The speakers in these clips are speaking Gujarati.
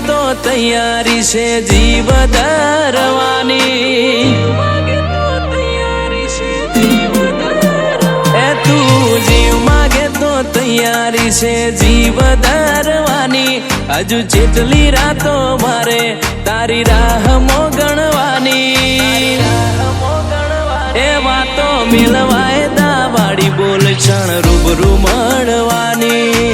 તો તૈયારી છે જીવ ધરવાની એ તું જીવ માગે તો તૈયારી છે જીવ ધરવાની હજુ જેટલી રાતો મારે તારી રાહ મોગણવાની એ વાતો મિલવાય દાવાડી બોલ ક્ષણ રૂબરૂ મળવાની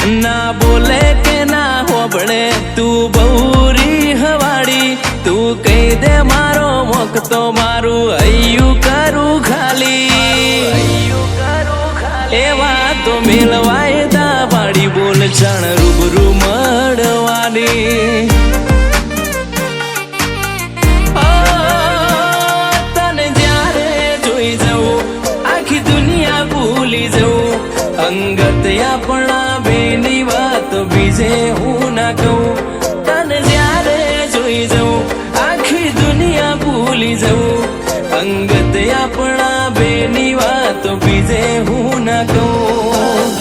ના બોલે કે ના હોબળે તું બહુરી હવાડી તું કહી દે મારો મોક તો મારું હૈયું કરું ખાલી એ વાતો મિલવાય દાવાડી બોલ ક્ષણ રૂબરૂ મળવાની અંગત આપણા બેની વાત બીજે હું ના કહું તને જ્યારે જોઈ જઉં આખી દુનિયા ભૂલી જઉં અંગત આપણા બેની વાત બીજે હું ના કહું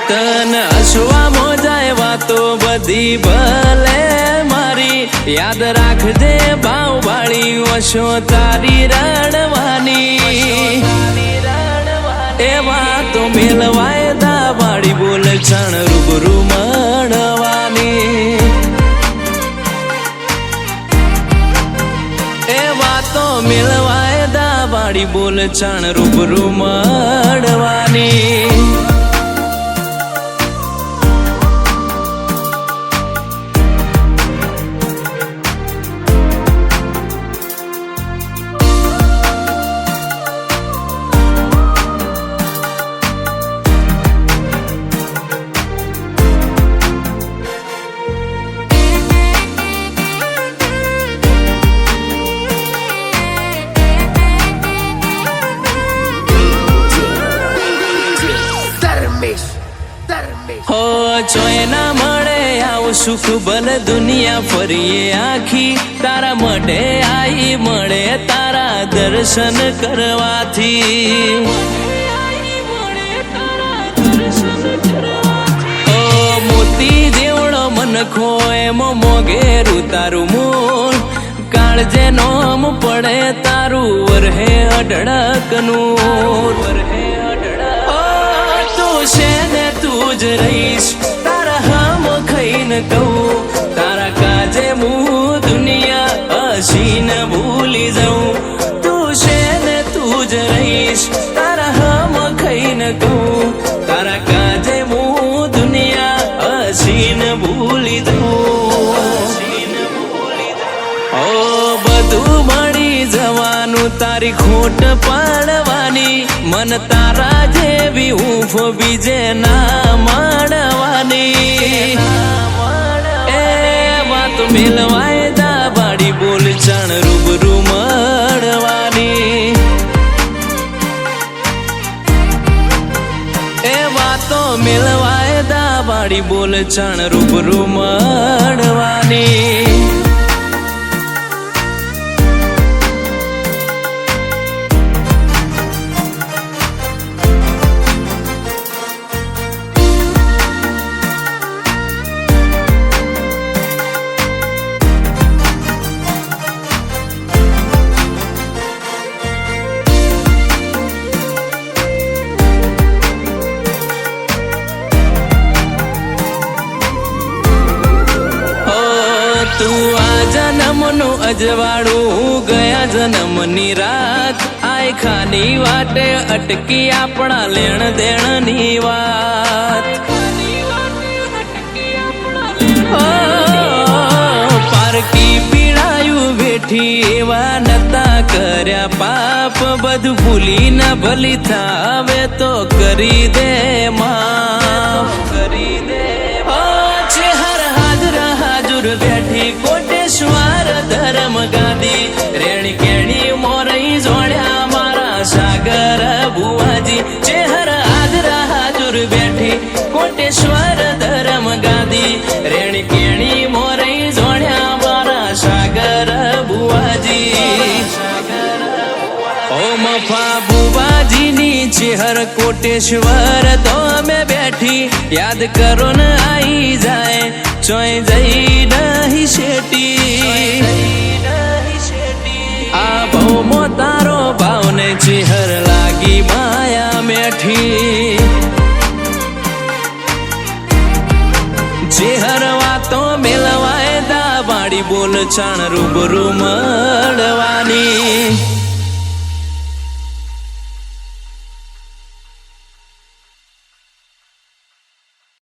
તને હસવા મોજાય વાતો બધી ભલે મારી યાદ રાખજે ભાવ વાળી વશો તારી રણવાની એ વાતો મેલવાય દાવાડી બોલ ક્ષણ રૂબરૂ મળવાની એ વાતો મેલવાય દાવાડી બોલ ક્ષણ રૂબરૂ મળવાની હો ચોય ના મળે આવું સુખ ભલે દુનિયા ફરીએ આખી તારા મઢે આઈ મળે તારા દર્શન કરવાથી ઓ મોતી જેવડો મનખો એમ મોઘેરું તારું મૂળ કાળજે નોમ પડે તારું વરહે અઢળકનું છે ને તું જ રહીશ તારા હામ ખાઈને કહું તારા કાજે હું દુનિયા હસીને ભૂલી જાઉં તું છે ને તું જ રહીશ તારા હામ ખાઈને કહું તારા કાજે હું દુનિયા હસીને ભૂલી જાઉં ઓ બધું મળી જવાનું તારી ખોટ પાડવાની મન તારા જેવી ઊંફ બીજે ના મળવાની એ વાત મેલવાય દાવાડી બોલ ક્ષણ રૂબરૂ મળવાની એ વાતો મેલવાય દાવાડી બોલ ક્ષણ રૂબરૂ મળવાની તું આ જન્મનું અજવાળું ગયા જન્મની રાત આય ખાની વાટે અટકી આપણા લેણ દેણની વાત પારકી પીડાયું બેઠી એવા નતા કર્યા પાપ બધું ભૂલી ના ભલી થાવે તો કરી દે માફ કરી દે બેઠી કોટેશ્વર ધર્મ ગાદી રેણી કેણી મોરઈ જોડ્યા મારા સાગર બુવાજી ચેહર હાજરા હાજુર બેઠી કોટેશ્વર ધર્મ ગાદી રેણી કેણી મોરઈ જોડ્યા મારા સાગર બુવાજી ઓ મફા આ ભુવાજીની ચેહર કોટેશ્વર તો અમે બેઠી યાદ કરો ને આઈ જાય ચોય જઈ નહીં શેટી આ ભવમો તારો ભાવને ચેહર લાગી માયા મેઠી ચેહર વાતો મેલવાય દા વાડી બોલ છાણ રૂબરૂ મળવાની